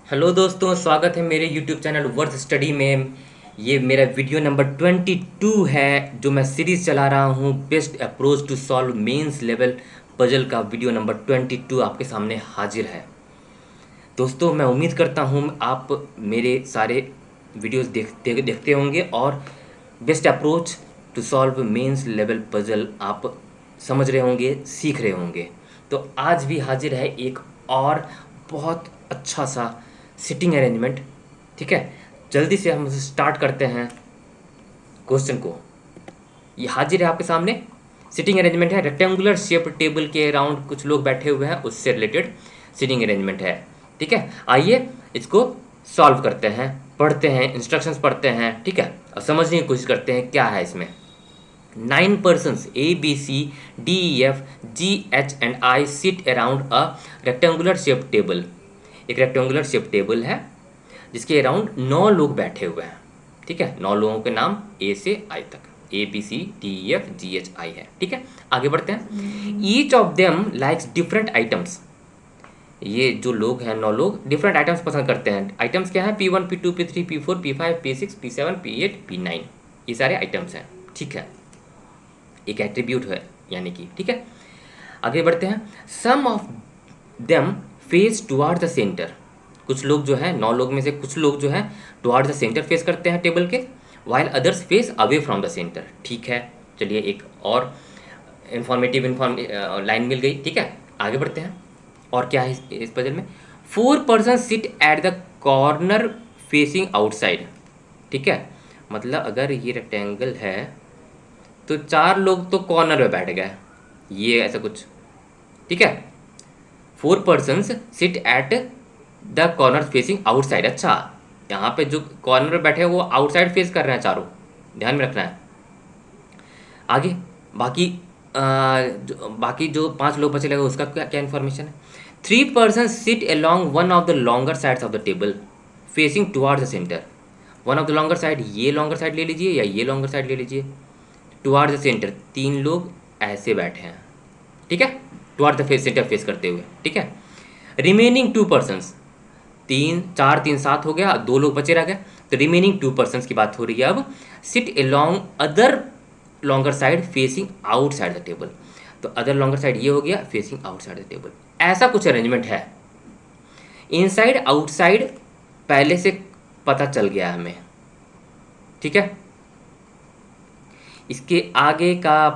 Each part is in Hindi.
हेलो दोस्तों, स्वागत है मेरे यूट्यूब चैनल वर्थ स्टडी में। ये मेरा वीडियो नंबर 22 है जो मैं सीरीज़ चला रहा हूँ, best approach to solve mains level puzzle का वीडियो नंबर 22 आपके सामने हाजिर है। दोस्तों, मैं उम्मीद करता हूँ आप मेरे सारे वीडियोस देखते होंगे और best approach to solve mains level puzzle आप समझ रहे होंगे, सीख रहे होंगे। तो आज भी हाजिर है एक और बहुत अच्छा सा सिटिंग अरेंजमेंट। ठीक है, जल्दी से हम स्टार्ट करते हैं क्वेश्चन को। ये हाजिर है आपके सामने, सिटिंग अरेंजमेंट है। रेक्टेंगुलर शेप टेबल के अराउंड कुछ लोग बैठे हुए हैं, उससे रिलेटेड सिटिंग अरेंजमेंट है। ठीक है, आइए इसको सॉल्व करते हैं, पढ़ते हैं, इंस्ट्रक्शंस पढ़ते हैं। ठीक है, और समझने की कोशिश करते हैं क्या है इसमें। 9 persons A B C D E F G H and I sit around a rectangular shaped table। एक रेक्टेंगुलर शेप टेबल है जिसके अराउंड 9 लोग बैठे हुए हैं। ठीक है, 9 लोगों के नाम ए से आई तक, ABCDEFGHI है। ठीक है, आगे बढ़ते हैं। Each of them likes different items. ये जो लोग हैं 9 लोग डिफरेंट आइटम्स पसंद करते हैं। आइटम्स क्या है? P1 P2 P3 P4 P5 P6 P7 P8 P9, ये सारे आइटम्स हैं। ठीक है, एक एट्रीब्यूट है यानी कि। ठीक है, आगे बढ़ते हैं। Some of them face toward the centre. कुछ लोग जो है 9 लोग में से कुछ लोग जो है टुवार्ड द सेंटर फेस करते हैं टेबल के, while others face away from the centre. ठीक है, चलिए एक और इंफॉर्मेटिव लाइन मिल गई। ठीक है, आगे बढ़ते हैं। और क्या है इस पजल में? 4 person sit at the corner facing outside. ठीक है, मतलब अगर ये रेक्टेंगल है तो 4 लोग तो कॉर्नर में बैठ गए, ये ऐसा कुछ। ठीक है, 4 persons sit at the corner facing outside. अच्छा, यहाँ पे जो कॉर्नर में बैठे हैं वो आउटसाइड फेस कर रहे हैं चारों, ध्यान में रखना है। आगे बाकी बाकी जो 5 लोग बचे लगे उसका क्या क्या इन्फॉर्मेशन है? 3 person sit along one of the longer sides of the table facing toward the centre. One of the longer side, ये लॉन्गर साइड ले लीजिए या ये लॉन्गर साइड ले लीजिए। टुवार्ड द सेंटर, 3 लोग ऐसे बैठे हैं। ठीक है, toward the face, centre face करते हुए। ठीक है, रिमेनिंग 2 पर्सन्स, 3 4 3 7 हो गया, 2 लोग बचे रह गए। तो रिमेनिंग 2 पर्सन्स की बात हो रही है अब। Sit along other longer side facing outside the table. तो अदर लॉन्गर साइड ये हो गया, फेसिंग आउटसाइड द टेबल। ऐसा कुछ अरेंजमेंट है। इनसाइड आउटसाइड पहले से पता चल गया हमें। ठीक है, इसके आगे का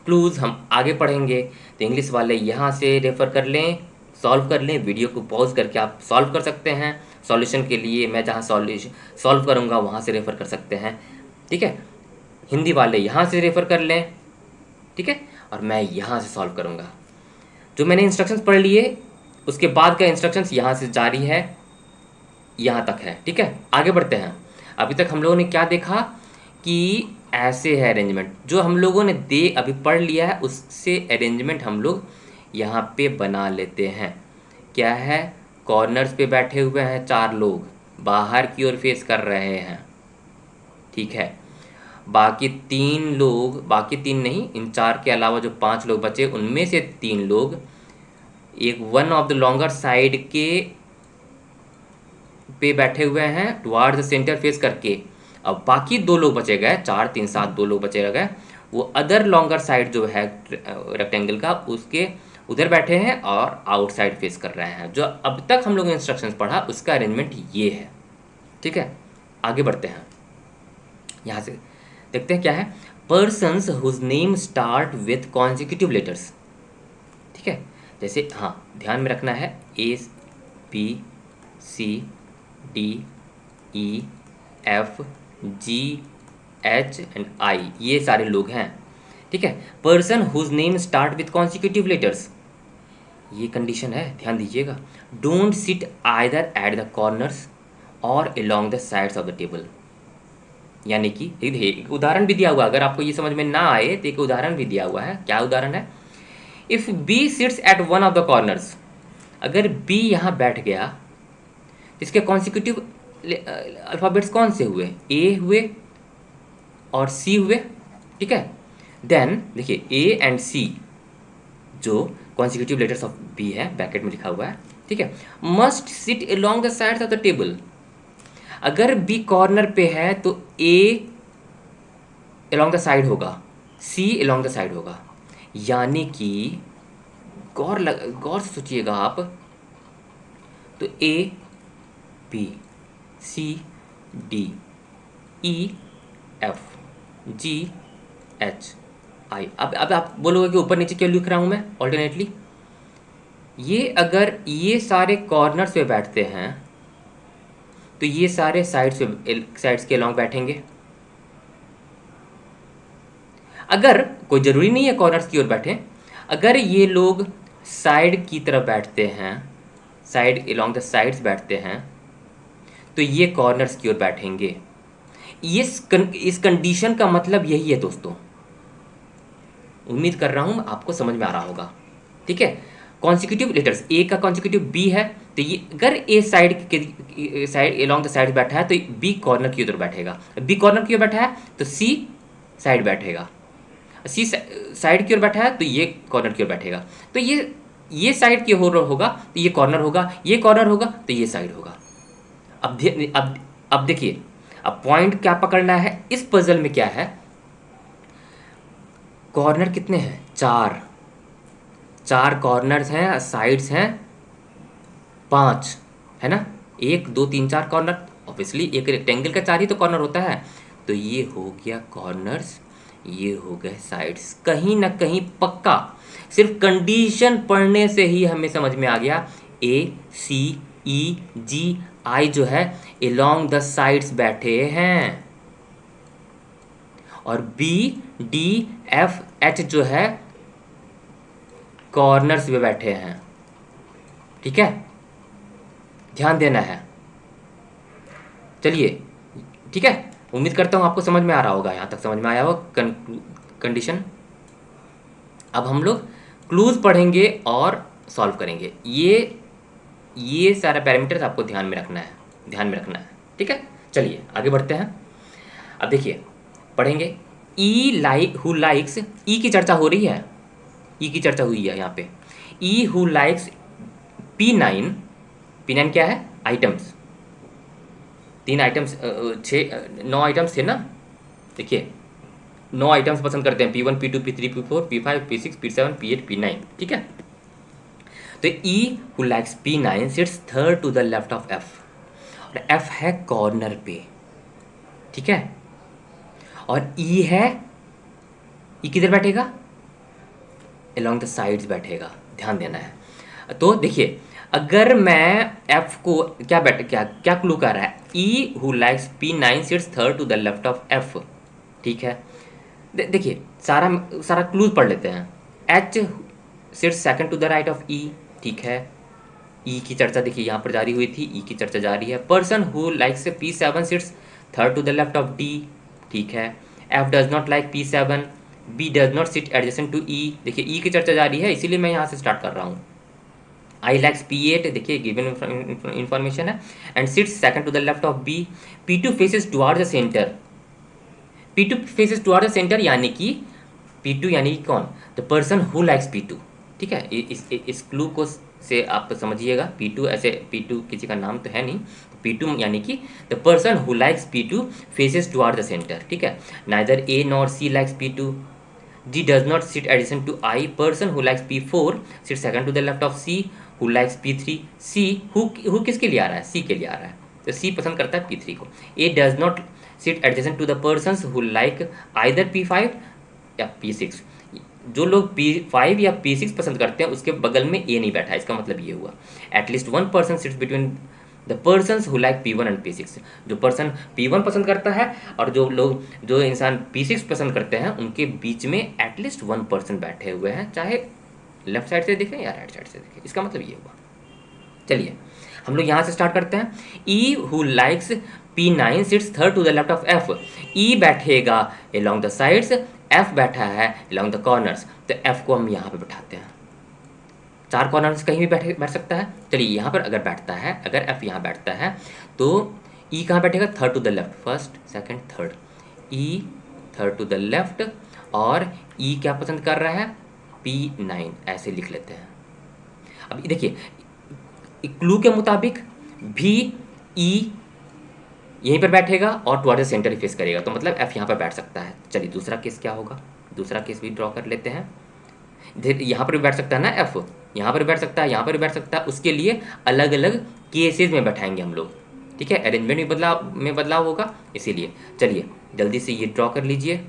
क्लूज हम आगे पढ़ेंगे। तो इंग्लिश वाले यहाँ से रेफ़र कर लें, सॉल्व कर लें। वीडियो को पॉज करके आप सॉल्व कर सकते हैं। सॉल्यूशन के लिए मैं जहाँ सॉल्व करूँगा वहाँ से रेफ़र कर सकते हैं। ठीक है, हिंदी वाले यहाँ से रेफ़र कर लें। ठीक है, और मैं यहाँ से सॉल्व करूँगा। जो मैंने इंस्ट्रक्शंस पढ़ लिए उसके बाद का इंस्ट्रक्शंस यहाँ से जारी है, यहाँ तक है। ठीक है, आगे बढ़ते हैं। अभी तक हम लोगों ने क्या देखा कि ऐसे है अरेंजमेंट। जो हम लोगों ने अभी पढ़ लिया है उससे अरेंजमेंट हम लोग यहाँ पे बना लेते हैं। क्या है? कॉर्नर्स पे बैठे हुए हैं 4 लोग, बाहर की ओर फेस कर रहे हैं। ठीक है, बाकी 3 लोग, बाकी 3 नहीं, इन 4 के अलावा जो 5 लोग बचे उनमें से 3 लोग एक one of the longer side के पे बैठे हुए हैं टुवार्ड द सेंटर फेस करके। अब बाकी 2 लोग बचे गए, 4 3 7 2 लोग बचे गए, वो अदर लॉन्गर साइड जो है रेक्टेंगल का उसके उधर बैठे हैं और आउटसाइड फेस कर रहे हैं। जो अब तक हम लोग ने इंस्ट्रक्शंस पढ़ा उसका अरेंजमेंट ये है। ठीक है, आगे बढ़ते हैं। यहाँ से देखते हैं क्या है। Persons whose name start with consecutive letters. ठीक है, जैसे हाँ, ध्यान में रखना है ABCDEFGHI ये सारे लोग हैं। ठीक है, person whose name start with consecutive letters, ये कंडीशन है, ध्यान दीजिएगा। Don't sit either at the corners और along the sides of the table. यानी कि एक उदाहरण भी दिया हुआ, अगर आपको ये समझ में ना आए तो एक उदाहरण भी दिया हुआ है। क्या उदाहरण है? If B sits at one of the corners, अगर बी यहाँ बैठ गया तो इसके कॉन्सिक्यूटिव अल्फ़ाबेट्स कौन से हुए? ए हुए और सी हुए। ठीक है, देन देखिए ए एंड सी जो कॉन्सिक्यूटिव लेटर्स ऑफ बी है, ब्रैकेट में लिखा हुआ है, ठीक है। Must sit along the sides of the table, अगर बी कॉर्नर पे है तो ए अलोंग द साइड होगा, सी अलोंग द साइड होगा। यानी कि गौर से सोचिएगा आप, तो A B C D E F G H I. अब आप बोलोगे कि ऊपर नीचे क्यों लिख रहा हूँ मैं ऑल्टरनेटली। ये अगर ये सारे कॉर्नर्स पे बैठते हैं तो ये सारे साइड्स के अलोंग बैठेंगे। अगर कोई ज़रूरी नहीं है कॉर्नर्स की ओर बैठे, अगर ये लोग साइड की तरफ बैठते हैं, साइड अलोंग द साइड्स बैठते हैं, तो ये कॉर्नर्स की ओर बैठेंगे। इस कंडीशन का मतलब यही है दोस्तों। उम्मीद कर रहा हूँ आपको समझ में आ रहा होगा। ठीक है, कॉन्सिक्यूटिव लेटर्स, ए का कॉन्सिक्यूटिव बी है, तो ये अगर ए साइड अलोंग द साइड बैठा है तो बी कॉर्नर की ओर बैठेगा। बी कॉर्नर की ओर बैठा है तो सी साइड बैठेगा, सी साइड की ओर बैठा है तो ये कॉर्नर की ओर बैठेगा। तो ये साइड की ओर होगा तो ये कॉर्नर होगा, ये कॉर्नर होगा तो ये साइड होगा। अब देखिए, अब पॉइंट क्या पकड़ना है इस पजल में क्या है। कॉर्नर कितने हैं? चार कॉर्नर्स हैं, साइड्स हैं 5, है ना। 1 2 3 4 कॉर्नर, ऑब्वियसली एक रेक्टेंगल का 4 ही तो कॉर्नर होता है। तो ये हो गया कॉर्नर्स, ये हो गए साइड्स। कहीं ना कहीं पक्का सिर्फ कंडीशन पढ़ने से ही हमें समझ में आ गया, ए सी ई जी आई जो है अलोंग द साइड्स बैठे हैं, और बी डी एफ एच जो है कॉर्नर्स पे बैठे हैं। ठीक है, ध्यान देना है। चलिए, ठीक है, उम्मीद करता हूँ आपको समझ में आ रहा होगा, यहाँ तक समझ में आया होगा कंडीशन। अब हम लोग क्लूज पढ़ेंगे और सॉल्व करेंगे। ये सारा पैरामीटर्स आपको ध्यान में रखना है। ठीक है, चलिए आगे बढ़ते हैं। अब देखिए पढ़ेंगे, हु लाइक्स, ई की चर्चा हो रही है, ई की चर्चा हुई है यहाँ पे। ई हु लाइक्स P9, P9 क्या है? आइटम्स, 3 आइटम्स, 9 आइटम्स थे ना। देखिए 9 आइटम्स पसंद करते हैं, P1 P2 P3 P4 P5 P6 P7 P8 P9। ठीक है, तो E who likes P9 sits third to the left of F, और F है कॉर्नर पे। ठीक है, और E है, E किधर बैठेगा? अलोंग द साइड्स बैठेगा, ध्यान देना है। तो देखिए, अगर मैं F को क्या क्या क्लू कर रहा है, E who likes P9 sits third to the left of F। ठीक है, देखिए सारा क्लूज पढ़ लेते हैं। H sits second to the right of E। ठीक है, E की चर्चा देखिए यहाँ पर जारी हुई थी, E की चर्चा जारी है। Person who likes P7 sits third to the left of D। ठीक है, F does not like P7, B does not sit adjacent to E। देखिए E की चर्चा जारी है, इसीलिए मैं यहाँ से स्टार्ट कर रहा हूँ। I likes P8, देखिए गिवन इंफॉर्मेशन है, and sits second to the left of B। P2 faces toward the center, P2 faces toward the center, यानी कि P2 यानी कि कौन? The person who likes P2। ठीक है, इस क्लू को से आप समझिएगा। P2 ऐसे, P2 किसी का नाम तो है नहीं, P2 यानी कि the person who likes P2 faces toward the centre. ठीक है, neither A nor C likes P2, D does not sit adjacent to I। Person who likes P4 sits second to the left of C, who likes P3। C who किसके लिए आ रहा है? C के लिए आ रहा है, तो C पसंद करता है P3 को। A does not sit adjacent to the persons who like either P5 या P6। जो लोग P5 या P6 पसंद करते हैं उसके बगल में A नहीं बैठा है, इसका मतलब ये हुआ at least one person sits between the persons who like P1 and P6। जो पर्सन P1 पसंद करता है और जो इंसान P6 पसंद करते हैं, उनके बीच में एटलीस्ट वन पर्सन बैठे हुए हैं, चाहे लेफ्ट साइड से देखें या राइट साइड से देखें। इसका मतलब ये हुआ। चलिए हम लोग यहाँ से स्टार्ट करते हैं। E who likes P9 sits third to the left of F। E बैठेगा अलोंग द साइड्स, F बैठा है अलोंग द कॉर्नर्स, तो F को हम यहाँ पे बैठाते हैं। 4 कॉर्नर्स कहीं भी बैठ सकता है। चलिए यहाँ पर अगर बैठता है, अगर F यहाँ बैठता है तो E कहाँ बैठेगा? Third to the left, first second third, E third to the left, और E क्या पसंद कर रहा है? P9, ऐसे लिख लेते हैं। अब देखिए क्लू के मुताबिक भी ई यहीं पर बैठेगा और toward the centre he face करेगा, तो मतलब एफ यहाँ पर बैठ सकता है। चलिए दूसरा केस क्या होगा, दूसरा केस भी ड्रॉ कर लेते हैं। यहाँ पर भी बैठ सकता है ना एफ, यहाँ पर बैठ सकता है, यहाँ पर भी बैठ सकता है, उसके लिए अलग अलग केसेस में बैठाएंगे हम लोग, ठीक है। अरेंजमेंट में बदलाव होगा इसीलिए। चलिए जल्दी से ये ड्रॉ कर लीजिए।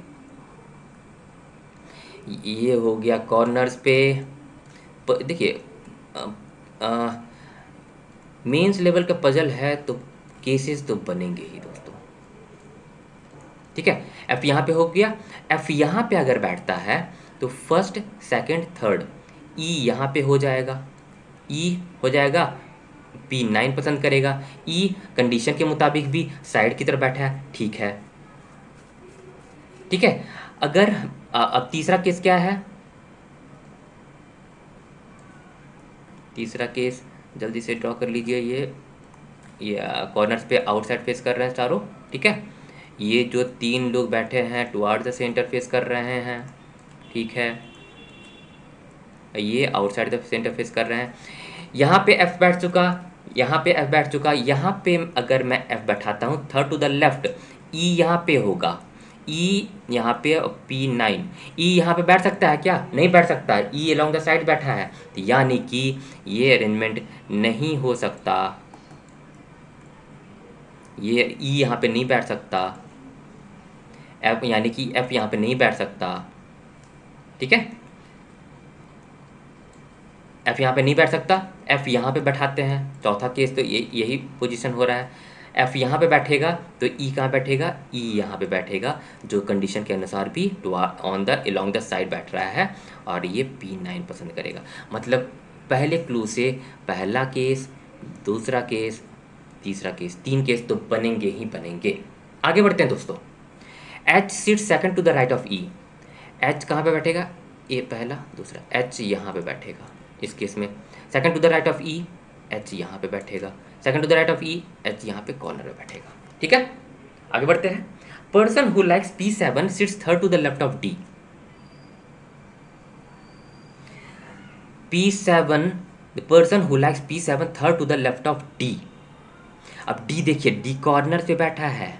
ये हो गया कॉर्नर्स पे। देखिए मेंस लेवल का पजल है तो केसेस तो बनेंगे ही दोस्तों, ठीक है। एफ यहाँ पे हो गया, एफ यहाँ पे अगर बैठता है तो फर्स्ट सेकंड थर्ड ई यहाँ पे हो जाएगा, ई हो जाएगा, P9 पसंद करेगा, ई कंडीशन के मुताबिक भी साइड की तरफ बैठा है, ठीक है, ठीक है। अगर अब तीसरा केस क्या है, तीसरा केस जल्दी से ड्रॉ कर लीजिए। ये कॉर्नर्स पे आउटसाइड फेस कर रहे हैं चारों, ठीक है। ये जो तीन लोग बैठे हैं टुवर्ड द सेंटर फेस कर रहे हैं, ठीक है। ये आउटसाइड द सेंटर फेस कर रहे हैं। यहाँ पे एफ बैठ चुका, यहाँ पे एफ बैठ चुका, यहाँ पे अगर मैं एफ बैठाता हूँ थर्ड टू द लेफ्ट, ई यहाँ पे होगा, ई यहाँ पे P9, ई यहाँ पे बैठ सकता है क्या, नहीं बैठ सकता है, ई अलोंग द साइड बैठा है, तो यानी कि ये अरेंजमेंट नहीं हो सकता, ये ई यहाँ पे नहीं बैठ सकता, एफ यानी कि एफ यहाँ पे नहीं बैठ सकता, ठीक है। एफ यहाँ पे नहीं बैठ सकता, एफ यहाँ पे बैठाते हैं, चौथा केस तो यही पोजीशन हो रहा है। एफ यहाँ पे बैठेगा तो ई कहाँ बैठेगा, ई यहाँ पे बैठेगा, जो कंडीशन के अनुसार भी on the along the side बैठ रहा है, और ये P9 पसंद करेगा। मतलब पहले क्लू से पहला केस, दूसरा केस, तीसरा केस, तीन केस तो बनेंगे ही बनेंगे। आगे बढ़ते हैं दोस्तों। H seat second to the right of E, H कहाँ पे बैठेगा, ए पहला, दूसरा, एच यहाँ पे बैठेगा। इस केस में second to the right of E, H यहाँ पे बैठेगा, second to the right of E, H यहाँ पे कॉर्नर में बैठेगा, ठीक है। आगे बढ़ते हैं। Person who likes P7 sits third to the left of D. P7, the person who likes P7 third to the left of D. अब डी देखिए, डी कॉर्नर पे बैठा है।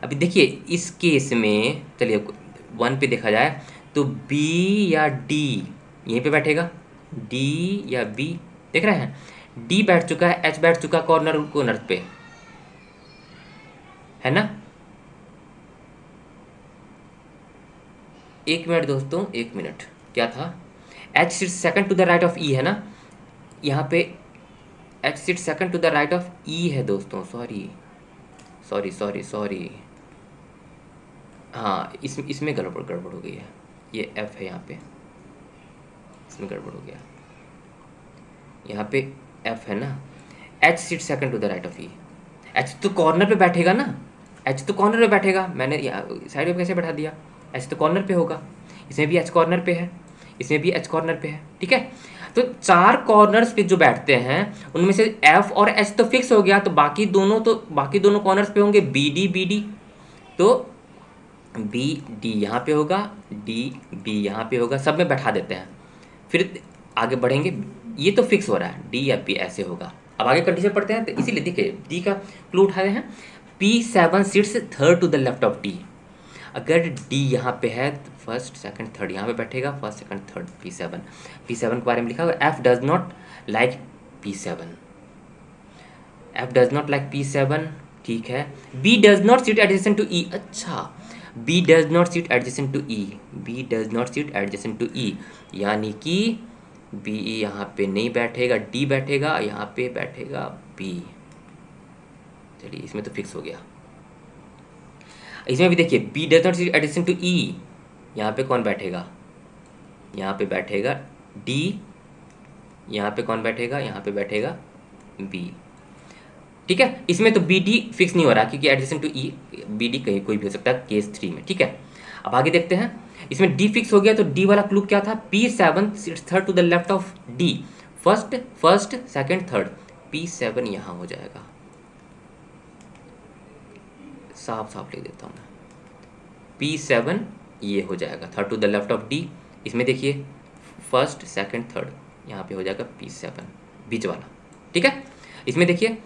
अभी देखिए इस केस में, चलिए 1 पे देखा जाए तो बी या डी यहीं पे बैठेगा, डी या बी, देख रहे हैं डी बैठ चुका है, एच बैठ चुका कॉर्नर कॉर्नर पे, है ना। एक मिनट दोस्तों, एक मिनट, क्या था, H sit second to the right of E है ना, यहाँ पे H sit second to the right of E है दोस्तों, सॉरी सॉरी सॉरी सॉरी, हाँ इसमें गड़बड़ गड़बड़ हो गई है, ये एफ है यहाँ पे, इसमें गड़बड़ हो गया, यहाँ पे एफ है ना, H seat second to the right of E, H तो कॉर्नर पे बैठेगा ना, एच तो कॉर्नर पे बैठेगा, मैंने साइड पे कैसे बैठा दिया, एच तो कॉर्नर पे होगा, इसमें भी एच कॉर्नर पे है, इसमें भी एच कॉर्नर पे है, ठीक है। तो चार कॉर्नर्स पे जो बैठते हैं उनमें से एफ और एच तो फिक्स हो गया, तो बाकी दोनों कॉर्नर्स पे होंगे बी डी, तो बी डी यहाँ पे होगा, डी बी यहाँ पे होगा, सब में बैठा देते हैं, फिर आगे बढ़ेंगे। ये तो फिक्स हो रहा है, डी या पी ऐसे होगा। अब आगे कंडीशन पढ़ते हैं, तो इसीलिए देखिए डी का क्लू उठाए हैं, P7 sits third to the left of D. अगर डी यहाँ पे है तो फर्स्ट सेकंड थर्ड यहाँ पे बैठेगा, फर्स्ट सेकंड थर्ड P7 के बारे में लिखा हुआ, F does not like P7, F does not like P7, ठीक है। B does not sit adjacent to E, अच्छा B does not sit adjacent to E, B does not sit adjacent to E, यानी कि बी यहाँ पे नहीं बैठेगा, डी बैठेगा, यहाँ पे बैठेगा बी। चलिए इसमें तो फिक्स हो गया। इसमें भी देखिए B does not sit adjacent to E, यहाँ पे कौन बैठेगा, यहाँ पे बैठेगा डी, यहाँ पे कौन बैठेगा, यहाँ पे बैठेगा बी, ठीक है। इसमें तो बी डी फिक्स नहीं हो रहा क्योंकि adjacent to E B D कहीं कोई भी हो सकता है केस 3 में, ठीक है। अब आगे देखते हैं, इसमें डी फिक्स हो गया, तो डी वाला क्लू क्या था, P7 sits third to the left of D, first second third, P7 यहाँ हो जाएगा, साफ साफ लिख देता हूँ मैं, P7 ये हो जाएगा third to the left of D. इसमें देखिए फर्स्ट सेकंड थर्ड, यहाँ पे हो जाएगा P7 बीच वाला, ठीक है। इसमें देखिए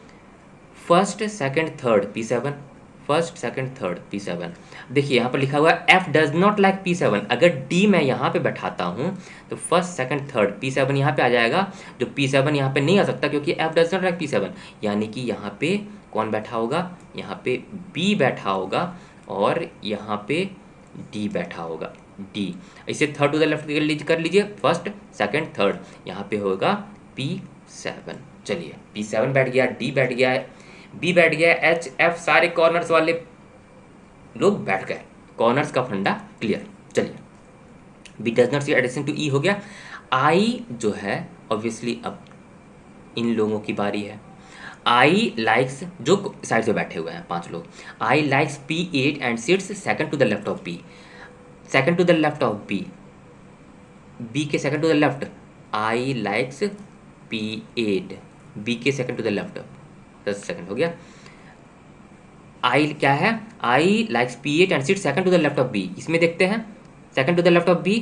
first second third P7, first second third P7। देखिए यहाँ पर लिखा हुआ है F does not like P7। अगर D मैं यहाँ पे बैठाता हूँ तो फर्स्ट सेकंड थर्ड P7 यहाँ पे आ जाएगा, जो P7 यहाँ पे नहीं आ सकता क्योंकि F does not like P7, यानी कि यहाँ पे कौन बैठा होगा, यहाँ पे B बैठा होगा और यहाँ पे D बैठा होगा, D। इसे थर्ड टू द लेफ्ट कर लीजिए, फर्स्ट सेकंड थर्ड, यहाँ पे होगा P7। चलिए P7 बैठ गया, D बैठ गया, B बैठ गया, H F सारे कॉर्नर्स वाले लोग बैठ गए, कॉर्नर्स का फंडा क्लियर। चलिए B does not sit adjacent to E हो गया। I जो है ऑब्वियसली अब इन लोगों की बारी है। I लाइक्स, जो साइड से बैठे हुए हैं 5 लोग, I likes P8 and sits second to the left of B। Second to the left of B, B के second to the left I likes P8, B के second to the left 10 second हो गया। I क्या है, I likes P8 and sits second to the left of B। इसमें देखते हैं second to the left of B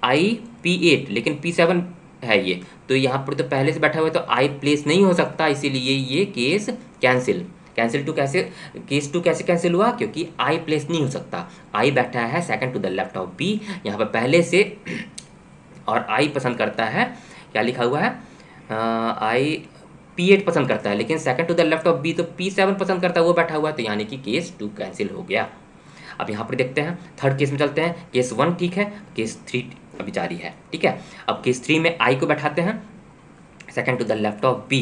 I P8, लेकिन P7 है ये, तो यहाँ पर तो पहले से बैठा हुआ है तो I प्लेस नहीं हो सकता, इसीलिए ये केस कैंसिल। कैंसिल टू कैसे, केस टू कैसे कैंसिल हुआ, क्योंकि I प्लेस नहीं हो सकता। I बैठा है second to the left of B यहाँ पर पहले से, और I पसंद करता है, क्या लिखा हुआ है, I P8 पसंद करता है, लेकिन second to the left of B तो P7 पसंद करता है, वो बैठा हुआ है, तो यानी कि केस 2 कैंसिल हो गया। अब यहाँ पर देखते हैं थर्ड केस में चलते हैं। केस 1 ठीक है, केस 3 अभी जारी है, ठीक है। अब केस 3 में I को बैठाते हैं second to the left of B।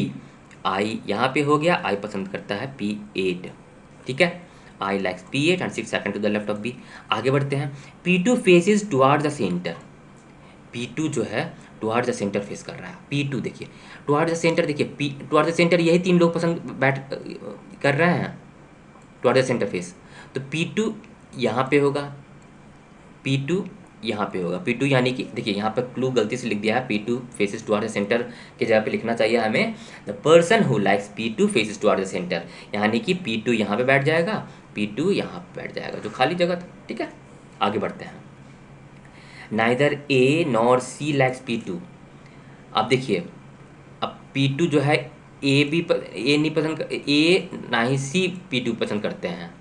I यहाँ पे हो गया, I पसंद करता है P8, ठीक है। I likes P8 and sits second to the left of B। आगे बढ़ते हैं, P2 faces toward the center. P2 जो है टुवार्ड द सेंटर फेस कर रहा है। P2 देखिए टुवार्ड द सेंटर, देखिए टुवार्ड द सेंटर यही 3 लोग पसंद बैठ कर रहे हैं, टुवार्ड द सेंटर फेस, तो P2 यहाँ पे होगा, P2 यहाँ पे होगा। P2 यानी कि देखिए यहाँ पर क्लू गलती से लिख दिया है, P2 faces toward the centre के जगह पे लिखना चाहिए हमें the person who likes P2 faces toward the center, यानी कि P2 यहाँ पे बैठ जाएगा, P2 यहाँ पे बैठ जाएगा, जो खाली जगह था, ठीक है। आगे बढ़ते हैं, neither A nor C likes P2। अब देखिए अब P2 जो है A नहीं पसंद, A ना ही C P2 पसंद करते हैं।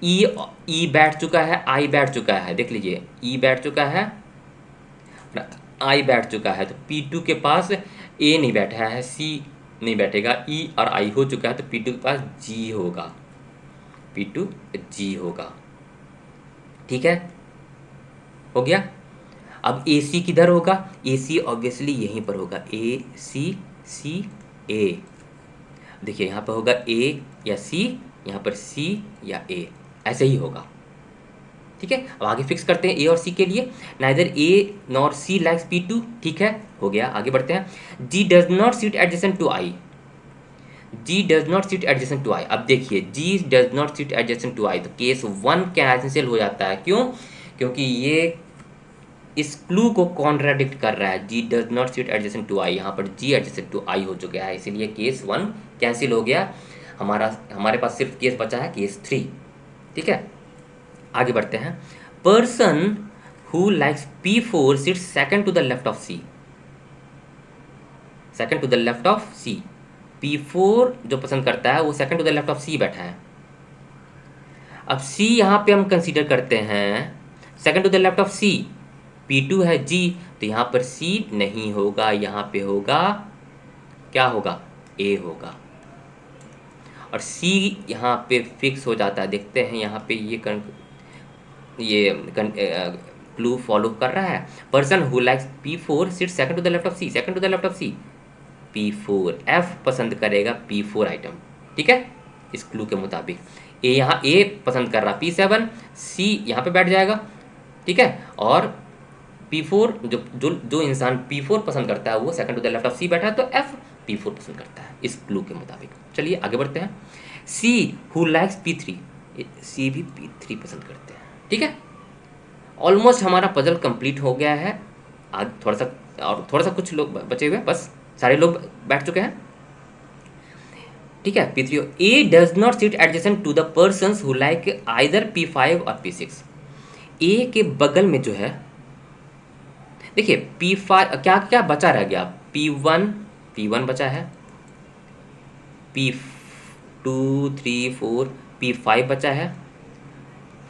E बैठ चुका है, I बैठ चुका है, देख लीजिए E बैठ चुका है, I बैठ चुका है, तो P2 के पास A नहीं बैठा है, C नहीं बैठेगा, E और I हो चुका है, तो P2 के पास G होगा, P2 G होगा, ठीक है, हो गया। अब AC किधर होगा, AC ऑब्वियसली यहीं पर होगा, AC C A। देखिए यहाँ पर होगा A या C, यहाँ पर C या A, ऐसे ही होगा, ठीक है। अब आगे फिक्स करते हैं A और C के लिए, neither A nor C likes P2, ठीक है, हो गया। आगे बढ़ते हैं, G does not sit adjacent to I। G does not sit adjacent to I। अब देखिए G does not sit adjacent to I, तो केस 1 कैंसिल हो जाता है, क्यों, क्योंकि ये इस क्लू को कॉन्ट्राडिक्ट कर रहा है। G does not sit adjacent to I, यहाँ पर G एडजेसेंट टू I हो चुका है, इसीलिए केस 1 कैंसिल हो गया। हमारे पास सिर्फ केस बचा है केस 3, ठीक है। आगे बढ़ते हैं, person who likes P4 sits second to the left of C। Second to the left of C, P4 जो पसंद करता है वो second to the left of C बैठा है। अब C यहाँ पे हम कंसीडर करते हैं second to the left of C, P2 है G, तो यहाँ पर C नहीं होगा, यहाँ पे होगा, क्या होगा, A होगा, और C यहाँ पे फिक्स हो जाता है। देखते हैं यहाँ पे ये क्लू फॉलो कर रहा है, person who likes P4 sit second to the left of C, second to the left of C, P4, F पसंद करेगा P4 आइटम, ठीक है, इस क्लू के मुताबिक। यहाँ A पसंद कर रहा P7, C यहाँ पे बैठ जाएगा, ठीक है, और P4 जो इंसान P4 पसंद करता है वो second to the left of C बैठा है, तो F P4 पसंद करता है इस क्लू के मुताबिक। चलिए आगे बढ़ते हैं, C who likes P3, C भी P3 पसंद करते हैं, ठीक है। ऑलमोस्ट हमारा पजल कंप्लीट हो गया है, आज थोड़ा सा कुछ लोग बचे हुए, बस सारे लोग बैठ चुके हैं, ठीक है। P3 A does not sit adjacent to the persons who like either P5 और P6। A के बगल में जो है, देखिए P5 क्या क्या बचा रह गया, P1 बचा है, P2 3 4 P5 बचा है,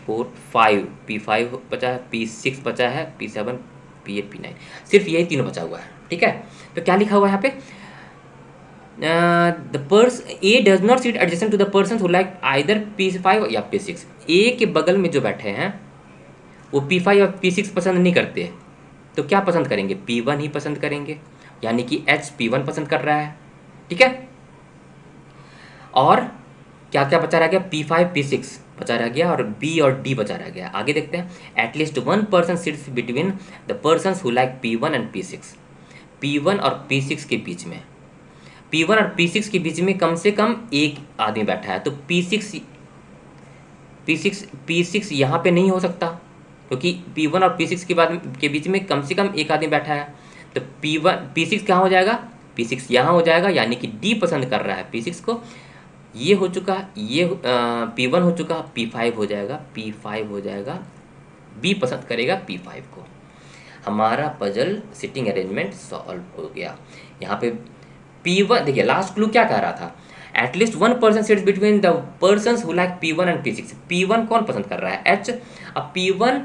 4 5 P5 बचा है, P6 बचा है, P7 P8 P9, सिर्फ यही तीनों बचा हुआ है। ठीक है, तो क्या लिखा हुआ है यहाँ पे, the person A does not sit adjacent to the person who like either P5 या P6। ए के बगल में जो बैठे हैं वो P5 या P6 पसंद नहीं करते, तो क्या पसंद करेंगे, P1 ही पसंद करेंगे, यानी कि H P1 पसंद कर रहा है। ठीक है, और क्या क्या बचा रह गया, P5 P6 बचा रह गया, और B और D बचा रह गया। आगे देखते हैं, at least one person sits between the person who like P1 and P6। P1 और P6 के बीच में, P1 और P6 के बीच में कम से कम एक आदमी बैठा है, तो P6 यहाँ पे नहीं हो सकता, क्योंकि P1 और P6 के बीच में कम से कम एक आदमी बैठा है, तो P6 कहाँ हो जाएगा, P6 यहाँ हो जाएगा, यानी कि D पसंद कर रहा है P6 को। ये हो चुका, ये P1 हो चुका, P5 हो जाएगा, P5 हो जाएगा, B पसंद करेगा P5 को। हमारा पजल सिटिंग अरेंजमेंट सॉल्व हो गया। यहाँ पे P1 देखिए, लास्ट क्लू क्या कह रहा था, at least one person sits between the person who like P1 and P6। P1 कौन पसंद कर रहा है, H। अब P1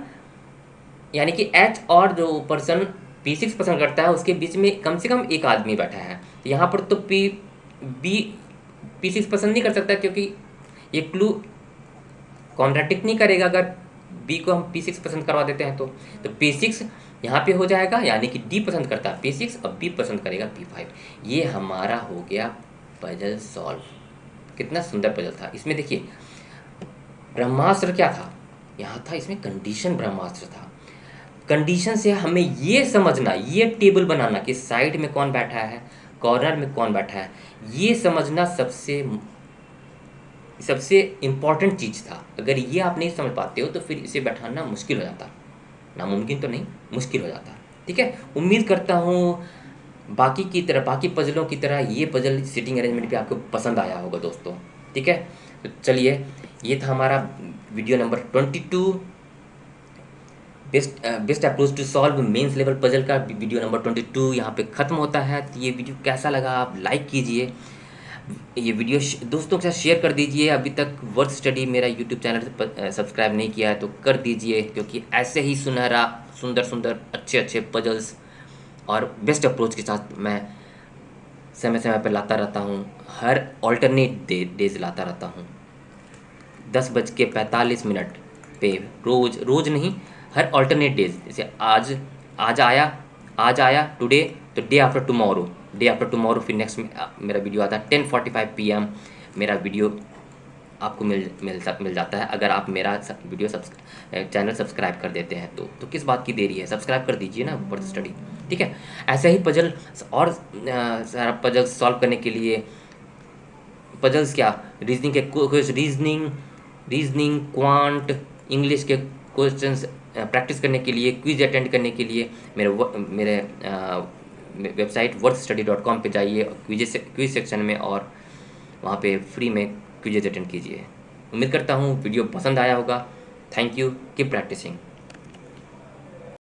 यानी कि H और जो पर्सन P6 पसंद करता है उसके बीच में कम से कम एक आदमी बैठा है, तो यहाँ पर तो P6 पसंद नहीं कर सकता, क्योंकि ये क्लू कॉन्ट्राडिक्ट नहीं करेगा अगर B को हम P6 पसंद करवा देते हैं तो P6 यहाँ पे हो जाएगा, यानी कि D पसंद करता है P6 और B पसंद करेगा P5। ये हमारा हो गया पजल सॉल्व। कितना सुंदर पजल था। इसमें देखिए ब्रह्मास्त्र क्या था, यहाँ था इसमें कंडीशन ब्रह्मास्त्र था। कंडीशन से हमें ये समझना, ये टेबल बनाना कि साइड में कौन बैठा है, कॉर्नर में कौन बैठा है, ये समझना सबसे इम्पॉर्टेंट चीज़ था। अगर ये आप नहीं समझ पाते हो तो फिर इसे बैठाना मुश्किल हो जाता, नामुमकिन तो नहीं, मुश्किल हो जाता। ठीक है, उम्मीद करता हूँ बाकी पजलों की तरह ये पजल सिटिंग अरेंजमेंट भी आपको पसंद आया होगा दोस्तों। ठीक है, तो चलिए, ये था हमारा video number 22, best approach to solve mains level puzzle का वीडियो नंबर 22 यहाँ पे ख़त्म होता है। तो ये वीडियो कैसा लगा आप लाइक कीजिए, ये वीडियो दोस्तों के साथ शेयर कर दीजिए। अभी तक वर्थ स्टडी मेरा यूट्यूब चैनल सब्सक्राइब नहीं किया है तो कर दीजिए, क्योंकि ऐसे ही सुनहरा सुंदर सुंदर अच्छे अच्छे पजल्स और बेस्ट अप्रोच के साथ मैं समय समय पर लाता रहता हूँ। हर ऑल्टरनेट डेज लाता रहता हूँ 10:45 पे, रोज़ नहीं, हर ऑल्टरनेट डेज। जैसे आज आया टुडे, तो डे आफ्टर टुमारो फिर नेक्स्ट मेरा वीडियो आता है 10:45 PM। मेरा वीडियो आपको मिल जाता है अगर आप मेरा वीडियो चैनल सब्सक्राइब कर देते हैं तो किस बात की देरी है, सब्सक्राइब कर दीजिए ना वर्थ स्टडी। ठीक है, ऐसे ही पजल और सारा पजल सॉल्व करने के लिए, पजल्स क्या, रीजनिंग के रीजनिंग क्वांट इंग्लिश के क्वेश्चंस प्रैक्टिस करने के लिए, क्विज अटेंड करने के लिए मेरे वेबसाइट worthstudy.com पे जाइए, क्विज सेक्शन में, और वहाँ पे फ्री में क्विज अटेंड कीजिए। उम्मीद करता हूँ वीडियो पसंद आया होगा। Thank you, keep practising.